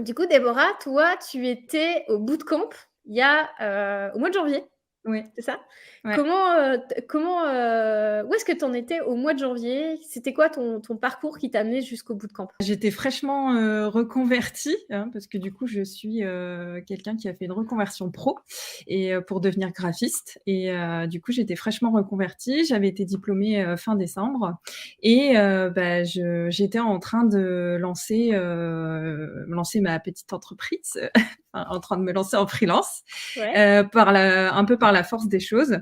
Du coup, Déborah, toi, tu étais au bootcamp il y a, au mois de janvier, Oui, c'est ça? ouais. Comment, où est-ce que tu en étais au mois de janvier? C'était quoi ton parcours qui t'a amené jusqu'au bootcamp? J'étais fraîchement, reconvertie, hein, parce que du coup, je suis, quelqu'un qui a fait une reconversion pro et pour devenir graphiste et du coup, j'étais fraîchement reconvertie. J'avais été diplômée, fin décembre et bah, j'étais en train de lancer ma petite entreprise, enfin, en train de me lancer en freelance, Ouais. un peu par la force des choses,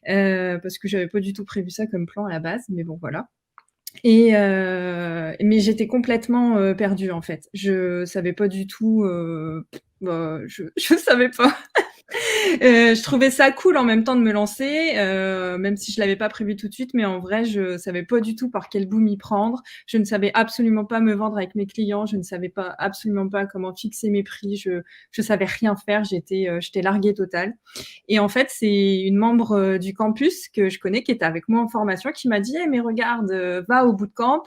parce que j'avais pas du tout prévu ça comme plan à la base, mais bon, voilà. Et mais j'étais complètement, perdue, en fait. Je savais pas du tout, bah, je savais pas. Je trouvais ça cool en même temps de me lancer, même si je l'avais pas prévu tout de suite, mais en vrai, je savais pas du tout par quel bout m'y prendre. Je ne savais absolument pas me vendre avec mes clients, je ne savais pas absolument pas comment fixer mes prix, je savais rien faire, j'étais larguée totale. Et en fait, c'est une membre du campus que je connais qui était avec moi en formation qui m'a dit hey, mais regarde, va au bootcamp.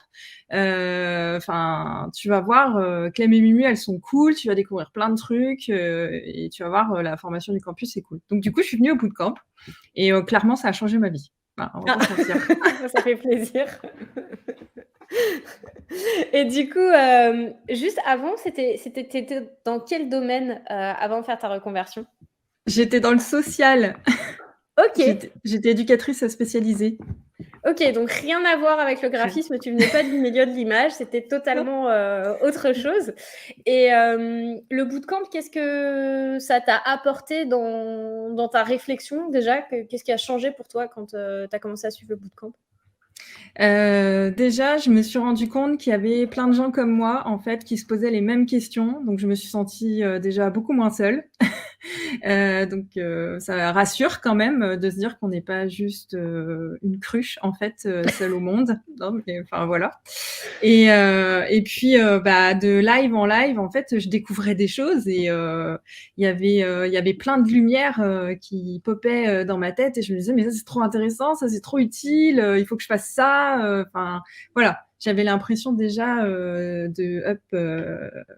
Enfin, tu vas voir, Clem et Mumu, elles sont cool. Tu vas découvrir plein de trucs et tu vas voir, la formation du campus, c'est cool. Donc du coup, je suis venue au bootcamp et clairement, ça a changé ma vie. Voilà, on va Ah, pas se mentir. ça fait plaisir. Et du coup, juste avant, t'étais dans quel domaine, avant de faire ta reconversion? J'étais dans le social. OK. J'étais éducatrice spécialisée. OK, donc rien à voir avec le Rien. graphisme, tu venais pas du milieu de l'image, c'était Non. totalement, autre chose. Et le bootcamp, qu'est-ce que ça t'a apporté dans ta réflexion déjà? Qu'est-ce qui a changé pour toi quand, tu as commencé à suivre le bootcamp? Déjà, je me suis rendu compte qu'il y avait plein de gens comme moi, en fait, qui se posaient les mêmes questions, donc je me suis sentie, déjà beaucoup moins seule. Ça rassure quand même de se dire qu'on n'est pas juste une cruche en fait seule au monde. Non, mais enfin voilà. Et puis bah de live en live en fait je découvrais des choses et il y avait plein de lumières qui popaient dans ma tête et je me disais mais ça c'est trop intéressant, ça c'est trop utile, il faut que je fasse ça. Enfin voilà. J'avais l'impression déjà de up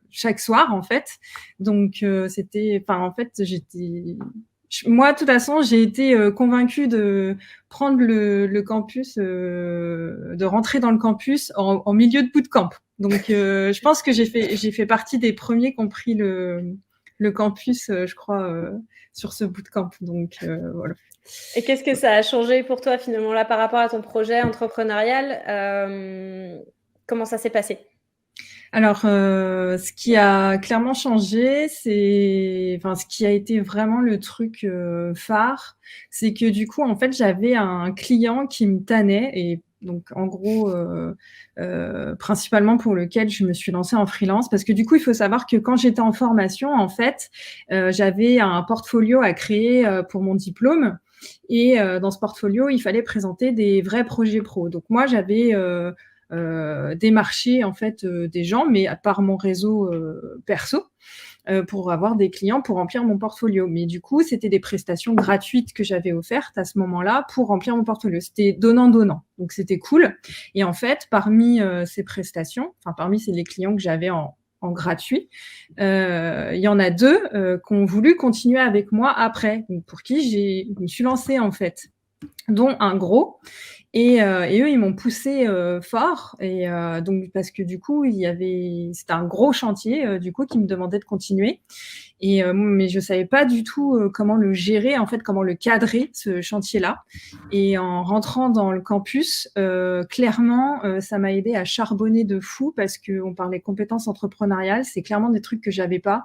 chaque soir en fait. Donc enfin en fait moi de toute façon j'ai été convaincue de prendre le campus, de rentrer dans le campus en milieu de bootcamp. Donc je pense que j'ai fait partie des premiers qui ont pris le campus, je crois, sur ce bootcamp. Donc voilà. Et qu'est-ce que ça a changé pour toi finalement là par rapport à ton projet entrepreneurial? Comment ça s'est passé? Alors, ce qui a clairement changé, enfin, ce qui a été vraiment le truc, phare, c'est que du coup, en fait, j'avais un client qui me tannait et donc en gros, principalement pour lequel je me suis lancée en freelance. Parce que du coup, il faut savoir que quand j'étais en formation, en fait, j'avais un portfolio à créer, pour mon diplôme et dans ce portfolio, il fallait présenter des vrais projets pro. Donc moi, j'avais, démarcher en fait des gens, mais par mon réseau perso, pour avoir des clients pour remplir mon portfolio. Mais du coup, c'était des prestations gratuites que j'avais offertes à ce moment-là pour remplir mon portfolio. C'était donnant-donnant. Donc c'était cool. Et en fait, parmi ces prestations, enfin parmi les clients que j'avais en gratuit, il y en a deux qui ont voulu continuer avec moi après, donc pour qui je me suis lancée en fait, dont un gros et eux, ils m'ont poussée, fort et donc parce que du coup, c'était un gros chantier, du coup, qui me demandait de continuer et mais je savais pas du tout, comment le gérer, en fait, comment le cadrer, ce chantier-là et en rentrant dans le campus, clairement, ça m'a aidée à charbonner de fou parce qu'on parlait compétences entrepreneuriales, c'est clairement des trucs que j'avais pas.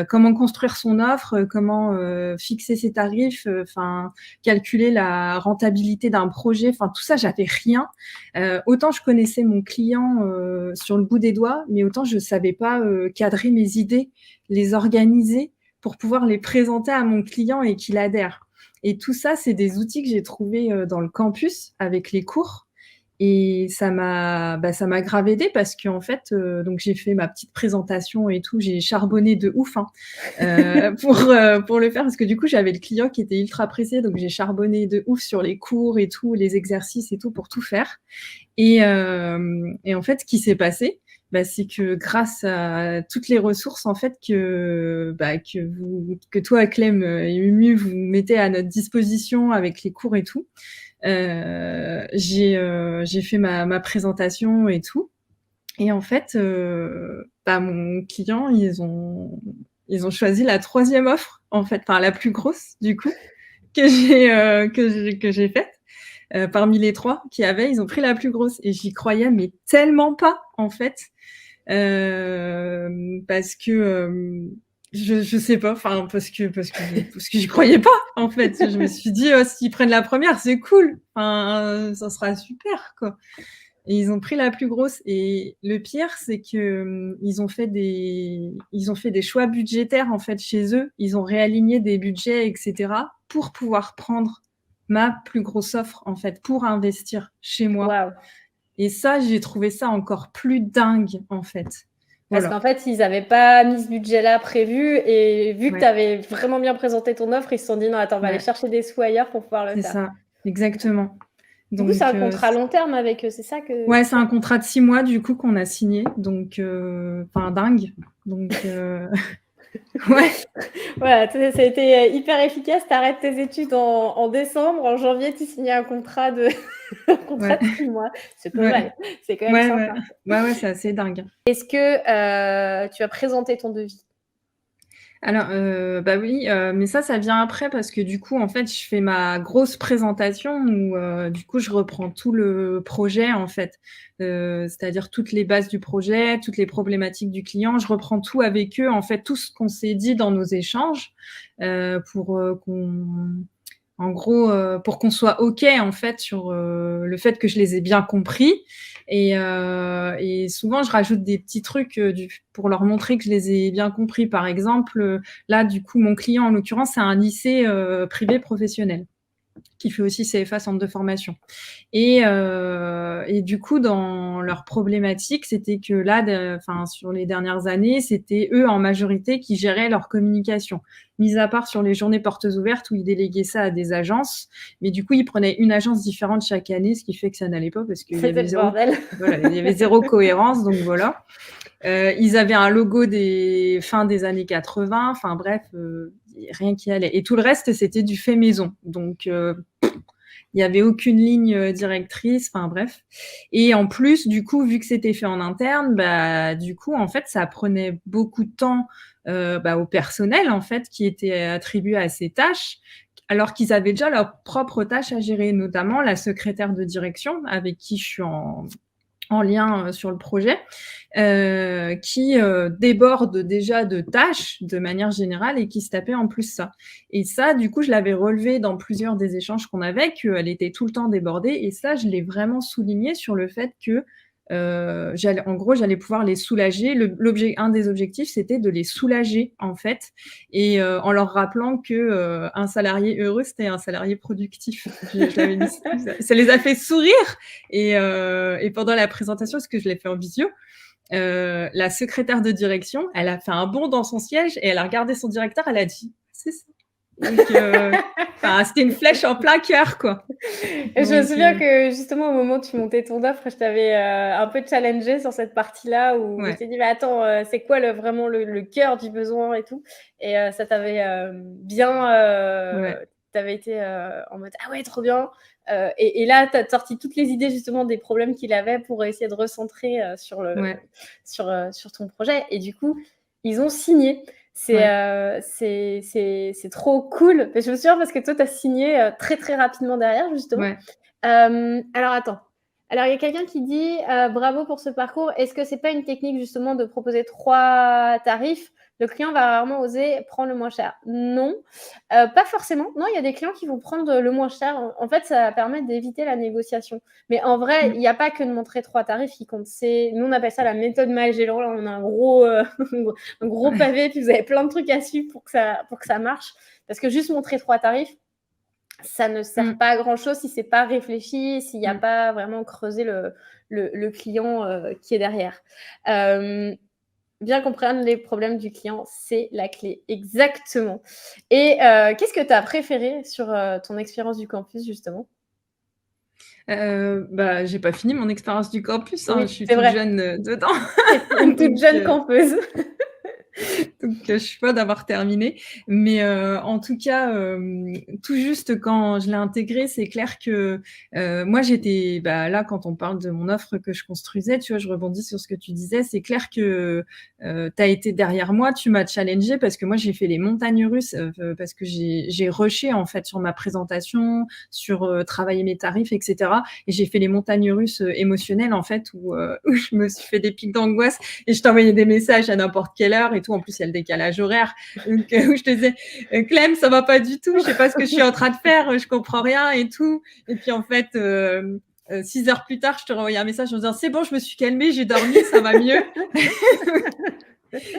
Comment construire son offre, comment, fixer ses tarifs, enfin, calculer la rentabilité d'un projet, enfin tout ça, j'avais rien. Autant je connaissais mon client sur le bout des doigts, mais autant je savais pas cadrer mes idées, les organiser pour pouvoir les présenter à mon client et qu'il adhère. Et tout ça, c'est des outils que j'ai trouvés dans le campus avec les cours. Et ça m'a grave aidé parce qu'en fait, donc j'ai fait ma petite présentation et tout, j'ai charbonné de ouf hein, pour le faire parce que du coup j'avais le client qui était ultra pressé, donc j'ai charbonné de ouf sur les cours et tout, les exercices et tout pour tout faire. Et en fait, ce qui s'est passé, c'est que grâce à toutes les ressources en fait que toi, Clem et Mumu, vous mettez à notre disposition avec les cours et tout, j'ai fait ma présentation et tout. Et en fait, mon client, ils ont choisi la 3e offre, en fait, enfin la plus grosse du coup, que j'ai faite. Parmi les 3 qu'il y avait, ils ont pris la plus grosse et j'y croyais mais tellement pas en fait, parce que je sais pas, enfin parce que j'y croyais pas en fait. Je me suis dit s'ils prennent la première, c'est cool, enfin ça sera super quoi. Et ils ont pris la plus grosse. Et le pire, c'est que ils ont fait des choix budgétaires en fait chez eux. Ils ont réaligné des budgets, etc., pour pouvoir prendre ma plus grosse offre en fait, pour investir chez moi. Waouh. Et ça, j'ai trouvé ça encore plus dingue en fait. Parce Voilà. qu'en fait, ils n'avaient pas mis ce budget-là prévu et vu que Ouais. tu avais vraiment bien présenté ton offre, ils se sont dit non, attends, on va aller Ouais. chercher des sous ailleurs pour pouvoir le C'est faire. ça, exactement. Du coup, c'est un Donc, contrat long terme avec eux, c'est ça que ouais, tu c'est fais? un contrat de 6 mois du coup qu'on a signé, donc dingue. Donc ouais. Voilà, ça a été hyper efficace. Tu arrêtes tes études en décembre, en janvier, tu signes un contrat de un contrat Ouais. de 6 mois. C'est pas Ouais. mal, c'est quand même Ouais, sympa. ouais, c'est assez dingue. Est-ce que tu as présenté ton devis? Alors, oui, mais ça vient après parce que du coup, en fait, je fais ma grosse présentation où, du coup, je reprends tout le projet, en fait. C'est-à-dire toutes les bases du projet, toutes les problématiques du client. Je reprends tout avec eux, en fait, tout ce qu'on s'est dit dans nos échanges, pour, en gros, pour qu'on soit OK, en fait, sur, le fait que je les ai bien compris. Et souvent, je rajoute des petits trucs, pour leur montrer que je les ai bien compris. Par exemple, là, du coup, mon client, en l'occurrence, c'est un lycée, privé professionnel qui fait aussi CFA, centre de formation. Et du coup, dans leur problématique, c'était que là, sur les dernières années, c'était eux en majorité qui géraient leur communication. Mis à part sur les journées portes ouvertes où ils déléguaient ça à des agences, mais du coup, ils prenaient une agence différente chaque année, ce qui fait que ça n'allait pas parce qu'il y C'était avait le bordel. il y avait zéro cohérence, donc voilà. Ils avaient un logo des fin des années 80, enfin bref, rien qui allait. Et tout le reste, c'était du fait maison. Donc, il n'y avait aucune ligne directrice, enfin bref. Et en plus, du coup, vu que c'était fait en interne, du coup, en fait, ça prenait beaucoup de temps au personnel, en fait, qui était attribué à ces tâches, alors qu'ils avaient déjà leurs propres tâches à gérer, notamment la secrétaire de direction, avec qui je suis en lien sur le projet, qui déborde déjà de tâches de manière générale et qui se tapait en plus ça. Et ça, du coup, je l'avais relevé dans plusieurs des échanges qu'on avait, qu'elle était tout le temps débordée. Et ça, je l'ai vraiment souligné sur le fait que j'allais pouvoir les soulager. Un des objectifs, c'était de les soulager, en fait, et en leur rappelant que un salarié heureux, c'était un salarié productif. Je l'avais dit, ça les a fait sourire. Et pendant la présentation, parce que je l'ai fait en visio, la secrétaire de direction, elle a fait un bond dans son siège et elle a regardé son directeur, elle a dit « c'est ça ». Donc, c'était une flèche en plein cœur, quoi. Et je me Donc, souviens que justement au moment où tu montais ton offre, je t'avais un peu challengé sur cette partie-là où je ouais, t'ai dit mais attends, c'est quoi vraiment le cœur du besoin et tout. Et ça t'avait bien, ouais, t'avais été en mode ah ouais trop bien. Et là tu as sorti toutes les idées justement des problèmes qu'il avait pour essayer de recentrer ouais, sur ton projet. Et du coup ils ont signé. ouais, C'est trop cool. Je me souviens parce que toi, tu as signé très, très rapidement derrière, justement. ouais. Alors, attends. Alors, il y a quelqu'un qui dit bravo pour ce parcours. Est-ce que c'est pas une technique, justement, de proposer 3 tarifs? Le client va rarement oser prendre le moins cher. Non, pas forcément. Non, il y a des clients qui vont prendre le moins cher. En fait, ça permet d'éviter la négociation. Mais en vrai, Mm. il n'y a pas que de montrer 3 tarifs qui comptent. Nous, on appelle ça la méthode Magellan. Là, on a un gros Ouais. pavé, puis vous avez plein de trucs à suivre pour que ça marche. Parce que juste montrer 3 tarifs, ça ne sert Mm. pas à grand-chose si c'est pas réfléchi, s'il n'y a Mm. pas vraiment creusé le client qui est derrière. Bien comprendre les problèmes du client, c'est la clé. Exactement. Et qu'est-ce que tu as préféré sur ton expérience du campus, justement? J'ai pas fini mon expérience du campus, hein, Oui, je suis c'est toute vrai. jeune, dedans. C'est une toute Donc jeune campeuse. je suis pas d'avoir terminé. Mais en tout cas, tout juste quand je l'ai intégré, c'est clair que, moi j'étais là, quand on parle de mon offre que je construisais, tu vois, je rebondis sur ce que tu disais. C'est clair que, tu as été derrière moi, tu m'as challengée parce que moi j'ai fait les montagnes russes, parce que j'ai rushé en fait sur ma présentation, sur, travailler mes tarifs et cetera, et j'ai fait les montagnes russes, émotionnelles en fait où, où je me suis fait des pics d'angoisse et je t'envoyais des messages à n'importe quelle heure et tout. En plus, il y a le décalage horaire. Donc, où je te disais, Clem, ça va pas du tout. Je sais pas ce que je suis en train de faire. Je comprends rien et tout. Et puis, en fait, 6 heures plus tard, je te renvoyais un message en disant, c'est bon, je me suis calmée, j'ai dormi, ça va mieux.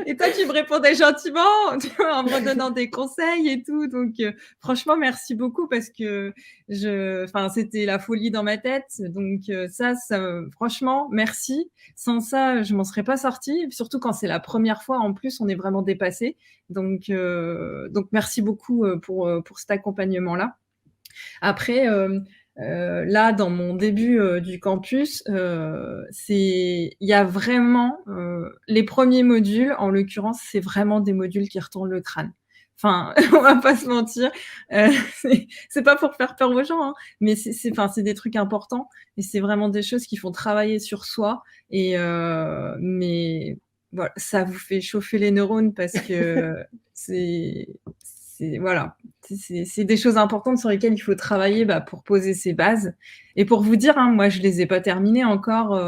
Et toi, tu me répondais gentiment, tu vois, en me donnant des conseils et tout. Donc, franchement, merci beaucoup parce que c'était la folie dans ma tête. Donc, ça, franchement, merci. Sans ça, je m'en serais pas sortie. Surtout quand c'est la première fois, en plus, on est vraiment dépassé. Donc merci beaucoup pour cet accompagnement-là. Après, là, dans mon début du campus, il y a vraiment les premiers modules, en l'occurrence, c'est vraiment des modules qui retournent le crâne. Enfin, on va pas se mentir, c'est pas pour faire peur aux gens, hein, mais c'est des trucs importants et c'est vraiment des choses qui font travailler sur soi. Mais voilà, ça vous fait chauffer les neurones parce que c'est voilà, c'est des choses importantes sur lesquelles il faut travailler pour poser ses bases. Et pour vous dire, hein, moi, je les ai pas terminées encore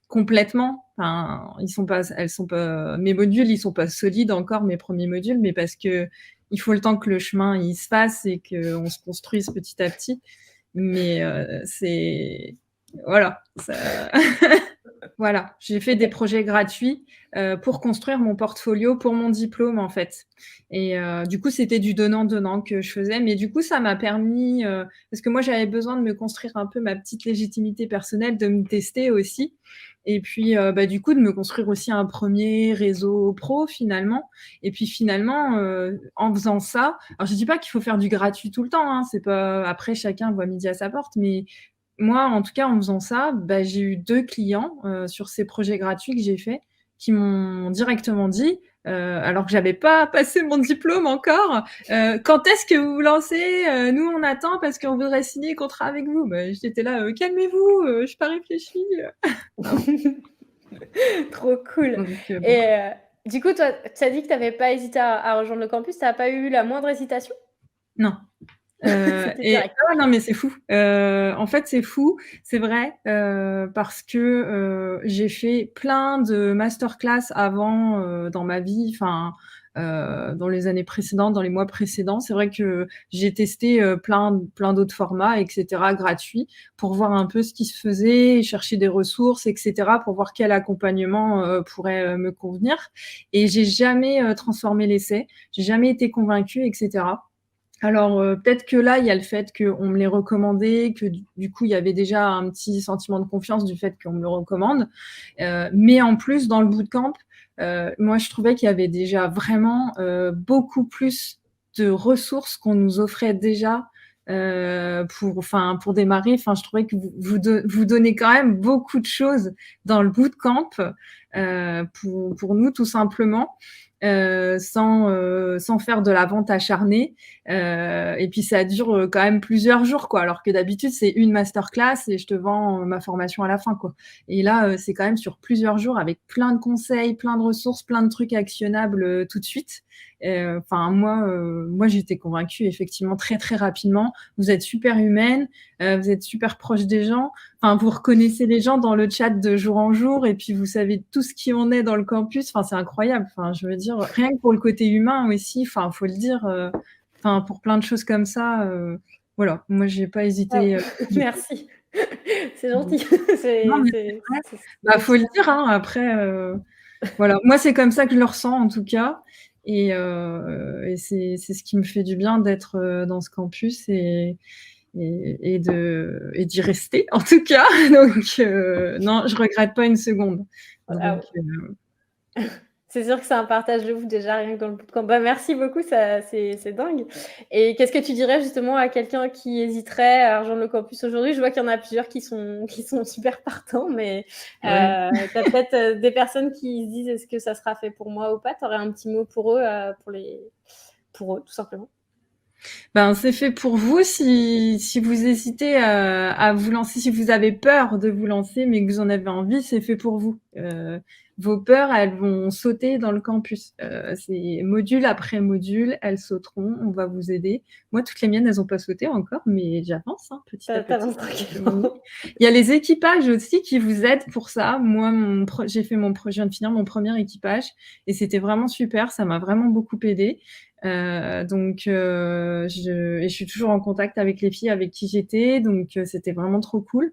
complètement. Enfin, elles sont pas, mes modules, ils sont pas solides encore, mes premiers modules, mais parce que il faut le temps que le chemin il se fasse et qu'on se construise petit à petit. Mais voilà, voilà, j'ai fait des projets gratuits pour construire mon portfolio pour mon diplôme en fait. Et du coup, c'était du donnant-donnant que je faisais. Mais du coup, ça m'a permis, parce que moi, j'avais besoin de me construire un peu ma petite légitimité personnelle, de me tester aussi. Et puis, du coup, de me construire aussi un premier réseau pro finalement. Et puis finalement, en faisant ça, alors je dis pas qu'il faut faire du gratuit tout le temps, hein, c'est pas, après chacun voit midi à sa porte, mais moi, en tout cas, en faisant ça, j'ai eu 2 clients, sur ces projets gratuits que j'ai faits, qui m'ont directement dit, alors que j'avais pas passé mon diplôme encore: «Quand est-ce que vous vous lancez? Nous, on attend parce qu'on voudrait signer un contrat avec vous». J'étais là: «Calmez-vous, j'ai pas réfléchi». Trop cool. Bon. Et du coup, toi, tu as dit que tu avais pas hésité à rejoindre le campus. Tu as pas eu la moindre hésitation? Non. C'était direct. Non, mais c'est fou. En fait, c'est fou, c'est vrai, parce que j'ai fait plein de masterclass avant dans ma vie, enfin, dans les années précédentes, dans les mois précédents. C'est vrai que j'ai testé plein d'autres formats, et cetera, gratuits, pour voir un peu ce qui se faisait, chercher des ressources, et cetera, pour voir quel accompagnement pourrait me convenir. Et j'ai jamais transformé l'essai, j'ai jamais été convaincue, et cetera. Alors, peut-être que là, il y a le fait qu'on me l'ait recommandé, que du coup, il y avait déjà un petit sentiment de confiance du fait qu'on me le recommande. Mais en plus, dans le bootcamp, moi, je trouvais qu'il y avait déjà vraiment beaucoup plus de ressources qu'on nous offrait déjà pour démarrer. Enfin, je trouvais que vous donnez quand même beaucoup de choses dans le bootcamp pour nous, tout simplement. Sans faire de la vente acharnée. Et puis ça dure quand même plusieurs jours, quoi. Alors que d'habitude, c'est une masterclass et je te vends ma formation à la fin, quoi. Et là, c'est quand même sur plusieurs jours avec plein de conseils, plein de ressources, plein de trucs actionnables tout de suite. Moi, j'étais convaincue effectivement très très rapidement. Vous êtes super humaine, vous êtes super proche des gens. Enfin, vous reconnaissez les gens dans le chat de jour en jour et puis vous savez tout ce qui en est dans le campus. Enfin, c'est incroyable. Enfin, je veux dire, rien que pour le côté humain aussi. Enfin, faut le dire. Enfin, pour plein de choses comme ça. Voilà. Moi, j'ai pas hésité. Merci. C'est gentil. Non, mais C'est faut le super. dire. Hein, après, voilà. Moi, c'est comme ça que je le ressens en tout cas. Et c'est ce qui me fait du bien d'être dans ce campus et d'y rester en tout cas. Donc non, je regrette pas une seconde. Donc, C'est sûr que c'est un partage de ouf déjà rien que dans le bootcamp. Bah, merci beaucoup, ça c'est dingue et qu'est-ce que tu dirais justement à quelqu'un qui hésiterait à rejoindre le campus aujourd'hui? Je vois qu'il y en a plusieurs qui sont super partants, mais Ouais. tu as peut-être, des personnes qui se disent: «Est-ce que ça sera fait pour moi ou pas?» Tu aurais un petit mot pour eux, pour eux, tout simplement? Ben, c'est fait pour vous si vous hésitez à vous lancer, si vous avez peur de vous lancer, mais que vous en avez envie, c'est fait pour vous. Vos peurs, elles vont sauter dans le campus. C'est module après module, elles sauteront, on va vous aider. Moi, toutes les miennes, elles ont pas sauté encore, mais j'avance, hein, petit à Tu petit. avances tranquillement. Il y a les équipages aussi qui vous aident pour ça. Moi, j'ai fait je viens de finir mon premier équipage et c'était vraiment super. Ça m'a vraiment beaucoup aidé. Donc, je suis toujours en contact avec les filles avec qui j'étais. Donc, c'était vraiment trop cool.